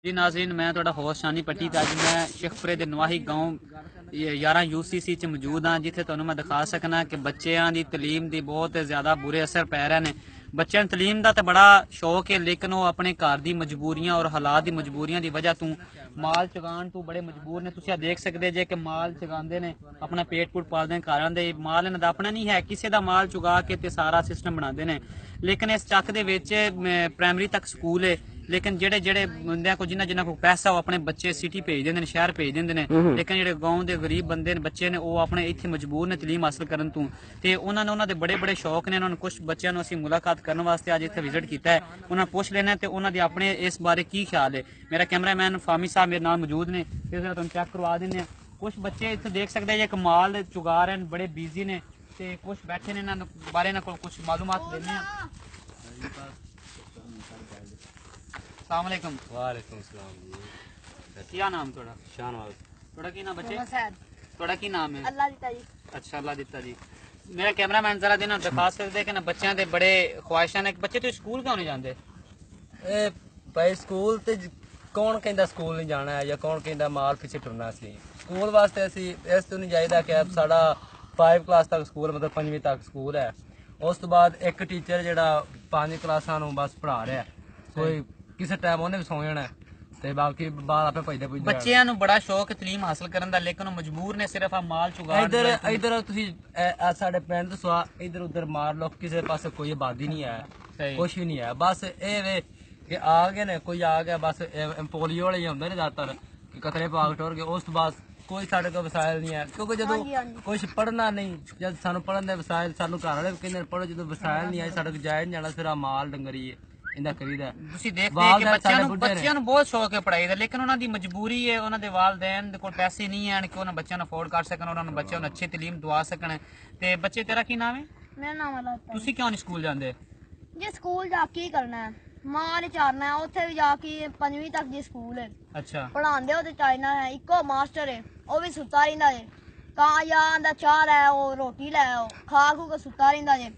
जी नाज़रीन, मैं थोड़ा होस्ट शानी पट्टी ते अज मैं शेखपुरे के नवाही गाँव 11 UCC च मौजूद हाँ, जिथे तुहानू मैं दिखा सकना कि बच्चों की तलीम की बहुत ज़्यादा बुरे असर पै रहे हैं। बच्चों को तलीम का तो बड़ा शौक है, लेकिन वो अपने घर की मजबूरियां और हालात की मजबूरियां की वजह तू माल चुगान तू बड़े मजबूर ने। तुम देख सकते जे कि माल चुगाते हैं, अपना पेट पूट पालते हैं, घर आते माल इन्हों का अपना नहीं है, किसी का माल चुगा के सारा सिस्टम बनाते हैं। लेकिन इस चक के प्राइमरी तक स्कूल है, लेकिन जेडे जेडे बंद को जिन्होंने को पैसा वो अपने बच्चे सिटी भेज देंगे, शहर भेज देंगे। लेकिन जो गाँव के गरीब बंदे बच्चे ने वो अपने इतने मजबूर ने तलीम हासिल करने तू, तो उन्होंने बड़े बड़े शौक ने। उन्होंने कुछ बच्चों असीं मुलाकात करने वास्ते अज इतने विजिट किया है, उन्होंने पुछ लेना तो उन्होंने अपने इस बारे की ख्याल है। मेरा कैमरामैन फामी साहब मेरे नाल मौजूद ने, तुम चेक करवा दें। कुछ बच्चे इतने देख सकते हैं जो कमाल चुगा रहे हैं, बड़े बिजी ने, तो कुछ बैठे ने इन्होंने बारे को कुछ मालूमात देने। अस्सलाम वालेकुम। वालेकुम सलाम जी। क्या नाम थोड़ा? शाहनवाज। थोड़ा की नाम बच्चे? मोहम्मद थोड़ा की नाम है? अल्लाह दिता जी। अच्छा, अल्लाह दिता जी। मेरा कैमरामैन जरा दिन दिखा सकते कि ना बच्चों के बड़े ख्वाहिशां ने। बच्चे तो स्कूल क्यों नहीं जाते? ए भाई स्कूल ते कौन कहता स्कूल नहीं जाना है, या कौन कहता माल पिछे टुरना सी। स्कूल वास्ते असी इस तो नहीं चाहिए कि साड़ा 5 क्लास तक स्कूल, मतलब 5वीं तक स्कूल है। उस तो बाद एक टीचर ਜਿਹੜਾ 5 क्लासां ਨੂੰ बस पढ़ा रहा है, कोई किसी टाइम उन्हें भी सौ जाना ते बाकी बाल आपे भजदे भुजदे। बच्चों को बड़ा शौक है तलीम हासिल करने का, लेकिन वो मजबूर ने सिर्फ माल चुगा। इधर इधर तुसी साढ़े पिंड तो सुआ इधर उधर मार लो, किसी पास कोई आबादी नहीं है, कुछ भी नहीं है। बस ये वे कि आ गए ने, कोई आ गया बस पोलियो वाले ही होंगे ने ज्यादातर कि कतरे पाक टोर के। उस तो बाद कोई साढ़े को वसायल नहीं है, क्योंकि जो कुछ पढ़ना नहीं, जब सानू पढ़न दे वसायल सानू घर वाले कहते पढ़ो, जो वसायल नहीं आए साढ़े को जाए नहीं जाना, फिर आ माल डंगरी है इंदा करीदा। ਤੁਸੀਂ ਦੇਖਦੇ ਹੋ ਕਿ ਬੱਚਿਆਂ ਨੂੰ ਬਹੁਤ ਸ਼ੌਕ ਹੈ ਪੜ੍ਹਾਈ ਦਾ, ਲੇਕਿਨ ਉਹਨਾਂ ਦੀ ਮਜਬੂਰੀ ਹੈ, ਉਹਨਾਂ ਦੇ ਵਾਲਿਦੈਨ ਦੇ ਕੋਲ ਪੈਸੇ ਨਹੀਂ ਹਨ ਕਿ ਉਹਨਾਂ ਬੱਚਿਆਂ ਨੂੰ ਅਫੋਰਡ ਕਰ ਸਕਣ, ਉਹਨਾਂ ਨੂੰ ਬੱਚਿਆਂ ਨੂੰ ਅੱਛੀ ਤਾਲੀਮ ਦਵਾ ਸਕਣ। ਤੇ ਬੱਚੇ ਤੇਰਾ ਕੀ ਨਾਮ ਹੈ? मेरा नाम अल्लाह दिता ਤੁਸੀਂ ਕਿਉਂ ਨਹੀਂ ਸਕੂਲ ਜਾਂਦੇ? जी। स्कूल जाके ही करना है, माल चारना है, उत्थे भी जाके 5वीं तक जी स्कूल है, ਅੱਛਾ, पढ़ाते हो चाइना है। इको मास्टर है, वो भी सुता रहिंदा है, कहाँ या आंदा चाह लै आओ, रोटी लै आओ, खा खू के सुता रहिंदा जे।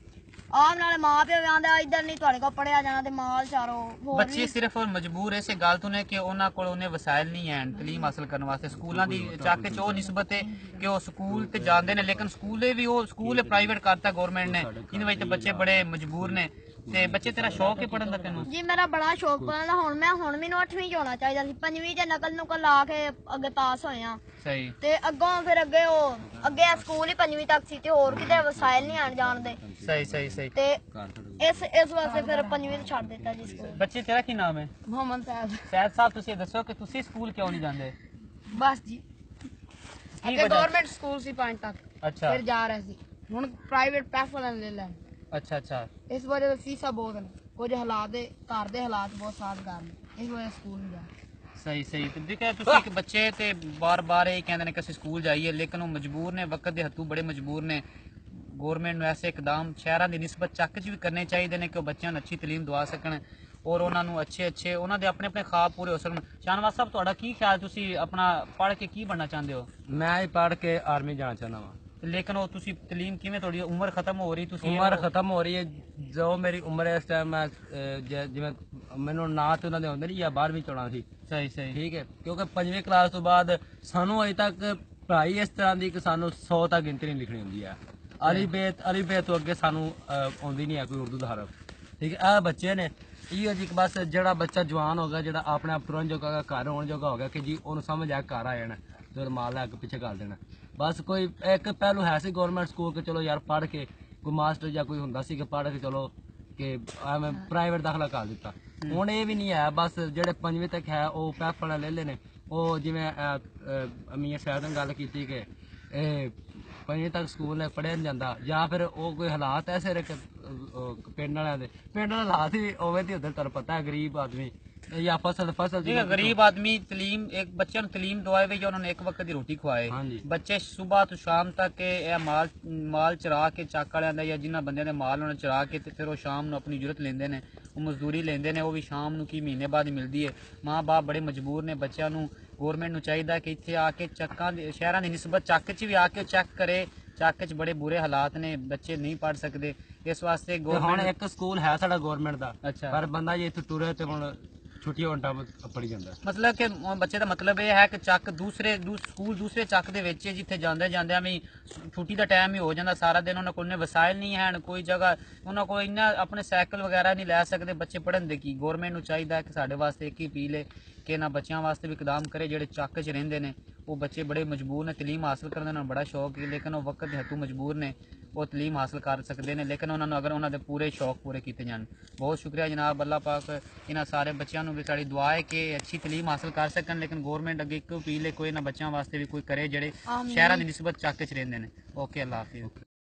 आम नाले मां प्यो भी आंदा इधर नहीं तुहाडे को पढ़िया जाना ते माल चारो। ਬੱਚੇ ਸਿਰਫ ਮਜਬੂਰ ਇਸੇ ਗੱਲ ਤੋਂ ਨੇ ਕਿ ਉਹਨਾਂ ਕੋਲ ਉਹਨੇ ਵਸਾਇਲ ਨਹੀਂ ਹਨ ਤਾਲੀਮ ਹਾਸਲ ਕਰਨ ਵਾਸਤੇ। ਸਕੂਲਾਂ ਦੀ ਚੱਕ ਚ ਉਹ ਨਿਸਬਤ ਹੈ ਕਿ ਉਹ ਸਕੂਲ ਤੇ ਜਾਂਦੇ ਨੇ, ਲੇਕਿਨ ਸਕੂਲੇ ਵੀ ਉਹ ਸਕੂਲ ਪ੍ਰਾਈਵੇਟ ਕਰਤਾ ਗਵਰਨਮੈਂਟ ਨੇ, ਇਹਦੇ ਵਿੱਚ ਬੱਚੇ ਬੜੇ ਮਜਬੂਰ ਨੇ। ਤੇ ਬੱਚੇ ਤੇਰਾ ਸ਼ੌਕ ਹੈ ਪੜਨ ਦਾ ਤੈਨੂੰ? जी मेरा बड़ा शौक पढ़न दा। हुण मैनू 8वीं च होना चाहिदा सी, 5वीं च नकल नुकल ला के अगे पास होए आ। ਸਹੀ ਤੇ ਅੱਗੋਂ ਫਿਰ ਅੱਗੇ ਉਹ ਅੱਗੇ ਸਕੂਲ ਹੀ 5ਵੀਂ ਤੱਕ ਸੀ ਤੇ ਹੋਰ ਕਿਤੇ ਵਸਾਇਲ ਨਹੀਂ ਆਣ ਜਾਣ ਦੇ, ਸਹੀ ਸਹੀ ਸਹੀ। ਤੇ ਇਸ ਵਾਸਤੇ ਫਿਰ 5ਵੀਂ ਤੋਂ ਛੱਡ ਦਿੱਤਾ ਜੀ ਸਕੂਲ। ਬੱਚੇ ਤੇਰਾ ਕੀ ਨਾਮ ਹੈ? ਮੁਹੰਮਦ ਸਾਹਿਬ। ਸੈਦ ਸਾਹਿਬ, ਤੁਸੀਂ ਇਹ ਦੱਸੋ ਕਿ ਤੁਸੀਂ ਸਕੂਲ ਕਿਉਂ ਨਹੀਂ ਜਾਂਦੇ? ਬਸ ਜੀ, ਕੀ ਅੱਗੇ ਵਜ੍ਹਾ? ਗਵਰਨਮੈਂਟ ਸਕੂਲ ਸੀ 5 ਤੱਕ, ਅੱਛਾ ਫਿਰ ਜਾ ਰਹੇ ਸੀ, ਹੁਣ ਪ੍ਰਾਈਵੇਟ ਪੈਸੇ ਲੈ ਲੈ। ਅੱਛਾ ਅੱਛਾ। ਇਸ ਵਜ੍ਹਾ ਤੋਂ ਫੀਸਾਂ ਬਹੁਤ ਨੇ, ਕੁਝ ਹਾਲਾਤ ਦੇ ਘਰ ਦੇ ਹਾਲਾਤ ਬਹੁਤ ਸਾਜ਼ਗਾਰ ਨੇ, ਇਸ ਵਜ੍ਹਾ ਸਕੂਲ ਨਹੀਂ ਜਾ। ਸਹੀ ਸਹੀ। ਤੇ ਦੇਖਿਆ ਤੁਸੀਂ ਕਿ ਬੱਚੇ ਤੇ ਬਾਰ-ਬਾਰ ਇਹ ਕਹਿੰਦੇ ਨੇ ਕਿ ਅਸੀਂ ਸਕੂਲ ਜਾਈਏ, ਲੇਕਿਨ ਉਹ ਮਜਬੂਰ ਨੇ, ਵਕਤ ਦੇ ਹੱਥੋਂ ਬੜੇ ਮਜਬੂਰ ਨੇ। ਗਵਰਨਮੈਂਟ ਨੂੰ ਐਸੇ ਇਕਦਾਮ ਸ਼ਹਿਰਾਂ ਦੀ ਨਿਸਬਤ ਚੱਕ 'ਚ ਵੀ ਕਰਨੇ ਚਾਹੀਦੇ ਨੇ ਕਿ ਉਹ ਬੱਚਿਆਂ ਨੂੰ ਅੱਛੀ ਤਾਲੀਮ ਦਵਾ ਸਕਣ ਔਰ ਉਹਨਾਂ ਨੂੰ ਅੱਛੇ ਉਹਨਾਂ ਦੇ ਆਪਣੇ ਖਾਬ ਪੂਰੇ ਹੋ ਸਕਣ। ਸ਼ਾਹਨਵਾਜ਼ ਸਾਹਿਬ, ਤੁਹਾਡਾ ਕੀ ਖਿਆਲ? ਤੁਸੀਂ ਆਪਣਾ ਪੜ੍ਹ ਕੇ ਕੀ ਬਣਨਾ ਚਾਹੁੰਦੇ ਹੋ? मैं ही पढ़ के आर्मी जाना चाहना वा। ਲੇਕਿਨ ਉਹ ਤੁਸੀਂ ਤਾਲੀਮ ਕਿਵੇਂ, ਤੁਹਾਡੀ ਉਮਰ ਖਤਮ ਹੋ ਰਹੀ, ਤੁਸੀਂ उम्र खत्म हो रही है, जो मेरी उम्र है इस टाइम मैं जिवें मैनू ना तो उन्होंने आउंदे नहीं या 12वीं चोना सी। ਸਹੀ ਸਹੀ ठीक है, क्योंकि 5वीं क्लास तो बाद सानू अजे तक पढ़ाई इस तरह की कि सानू 100 तक गिनती नहीं लिखनी होंदी है। अली बे तो अगे सानू आउंदी नहीं है कोई उर्दू दा हरफ। ठीक है, आ बच्चे ने इहो जी बस जेड़ा बच्चा जवान हो गया, जेड़ा अपने आप तुरन जोगा घर होने जोगा हो गया कि जी उन्हें समझ आ घर आ जाना, तो माल अग पिछे कर देना। बस कोई एक पहलू है सी गवर्नमेंट स्कूल के, चलो यार पढ़ के कोई मास्टर या कोई हुंदा सी कि पढ़ के चलो कि एवं प्राइवेट दाखला कर दिता। हुण ये भी नहीं है, बस जेड़े 5वीं तक है वो पैप वाले ले लेने। वो जिवें अमीर साहब ने गल कीती कि 5वीं तक स्कूल ने पढ़िया नहीं जाता, या फिर वो कोई हालात ऐसे रहे कि पिंड वाले हालात ही उवें दी उधर तुहानूं पता है गरीब आदमी या फसल गरीब आदमी तलीम एक बच्चे ਨੂੰ तलीम ਦਵਾਏ ਵੀ ਜਾਂ ਉਹਨਾਂ ਨੂੰ ਇੱਕ ਵਕਤ ਦੀ ਰੋਟੀ ਖਵਾਏ। ਬੱਚੇ ਸਵੇਰ ਤੋਂ ਸ਼ਾਮ ਤੱਕ ਇਹ ਮਾਲ ਚਰਾ ਕੇ ਚੱਕ ਵਾਲਿਆਂ ਦਾ ਜਾਂ ਜਿਨ੍ਹਾਂ ਬੰਦਿਆਂ ਦੇ ਮਾਲ ਉਹਨਾਂ ਚਰਾ ਕੇ ਤੇ ਫਿਰ ਉਹ ਸ਼ਾਮ ਨੂੰ ਆਪਣੀ ਜ਼ਰੂਰਤ ਲੈਂਦੇ ਨੇ, ਉਹ ਮਜ਼ਦੂਰੀ ਲੈਂਦੇ ਨੇ, ਉਹ ਵੀ ਸ਼ਾਮ ਨੂੰ ਕੀ ਮਹੀਨੇ ਬਾਅਦ ਮਿਲਦੀ ਹੈ। ਮਾਂ ਬਾਪ ਬੜੇ ਮਜਬੂਰ ਨੇ। ਬੱਚਿਆਂ ਨੂੰ ਗਵਰਨਮੈਂਟ ਨੂੰ ਚਾਹੀਦਾ ਕਿ ਇੱਥੇ ਆ ਕੇ ਚੱਕਾਂ ਸ਼ਹਿਰਾਂ ਦੀ ਨਿਸਬਤ ਚੱਕ 'ਚ ਵੀ ਆ ਕੇ ਚੈੱਕ ਕਰੇ। ਚੱਕ 'ਚ ਬੜੇ ਬੁਰੇ ਹਾਲਾਤ ਨੇ, ਬੱਚੇ ਨਹੀਂ ਪੜ੍ਹ ਸਕਦੇ। ਇਸ ਵਾਸਤੇ ਹੁਣ ਇੱਕ ਸਕੂਲ ਹੈ ਸਾਡਾ ਗਵਰਨਮੈਂਟ ਦਾ, ਅੱਛਾ, ਪਰ ਬੰਦਾ ਜੇ ਇੱਥੇ ਟੁਰੇ ਤੇ ਹੁਣ ਛੋਟੀਆਂ ਵੰਟਾਂ ਪੜੀ ਜਾਂਦਾ। ਮਤਲਬ ਕਿ ਬੱਚੇ ਦਾ ਮਤਲਬ ਇਹ ਹੈ ਕਿ ਚੱਕ ਸਕੂਲ ਦੂਸਰੇ ਚੱਕ ਦੇ ਵਿੱਚ ਜਿੱਥੇ ਜਾਂਦੇ ਜਾਂਦਿਆਂ ਵੀ ਛੁੱਟੀ ਦਾ ਟਾਈਮ ਹੀ ਹੋ ਜਾਂਦਾ, ਸਾਰਾ ਦਿਨ ਉਹਨਾਂ ਕੋਲ ਨੇ ਵਸਾਇਲ ਨਹੀਂ ਹਨ, ਕੋਈ ਜਗ੍ਹਾ ਉਹਨਾਂ ਕੋਲ ਇੰਨਾ ਆਪਣੇ ਸਾਈਕਲ ਵਗੈਰਾ ਨਹੀਂ ਲੈ ਸਕਦੇ, ਬੱਚੇ ਪੜ੍ਹਨ ਦੇ ਕੀ। ਗੌਰਮੈਂਟ ਨੂੰ ਚਾਹੀਦਾ ਕਿ ਸਾਡੇ ਵਾਸਤੇ ਇੱਕ ਹੀ ਅਪੀਲ ਹੈ ਕਿ ਇਹਨਾਂ ਬੱਚਿਆਂ ਵਾਸਤੇ ਵੀ ਇਕਦਾਮ ਕਰੇ ਜਿਹੜੇ ਚੱਕ 'ਚ ਰਹਿੰਦੇ ਨੇ। ਉਹ ਬੱਚੇ ਬੜੇ ਮਜਬੂਰ ਨੇ, ਤਲੀਮ ਹਾਸਲ ਕਰਨ ਦਾ ਬੜਾ ਸ਼ੌਕ ਹੈ, ਲੇਕਿਨ ਉਹ ਵਕਤ ਦੇ ਹੱਥੋਂ ਮਜਬੂਰ ਨੇ, ਉਹ ਤਲੀਮ ਹਾਸਲ ਕਰ ਸਕਦੇ ਨੇ, ਲੇਕਿਨ ਉਹਨਾਂ ਨੂੰ ਅਗਰ ਉਹਨਾਂ ਦੇ ਪੂਰੇ ਸ਼ੌਕ ਪੂਰੇ ਕੀਤੇ ਜਾਣ। ਬਹੁਤ ਸ਼ੁਕਰੀਆ ਜਨਾਬ, ਅੱਲਾਹ ਪਾਕ ਇਹਨਾਂ ਸਾਰੇ ਬੱਚਿਆਂ ਨੂੰ ਵੀ ਸਾਡੀ ਦੁਆ ਹੈ ਕਿ ਅੱਛੀ ਤਲੀਮ ਹਾਸਲ ਕਰ ਸਕਣ, ਲੇਕਿਨ ਗੌਰਮੈਂਟ ਅੱਗੇ ਇੱਕ ਅਪੀਲ ਹੈ ਕੋਈ ਇਹਨਾਂ ਬੱਚਿਆਂ ਵਾਸਤੇ ਵੀ ਕੋਈ ਕਰੇ ਜਿਹੜੇ ਸ਼ਹਿਰਾਂ ਦੀ ਨਿਸਬਤ ਚੱਕ 'ਚ ਰਹਿੰਦੇ ਨੇ। ਓਕੇ, ਅੱਲਾਹ ਹਾਫਿਜ਼।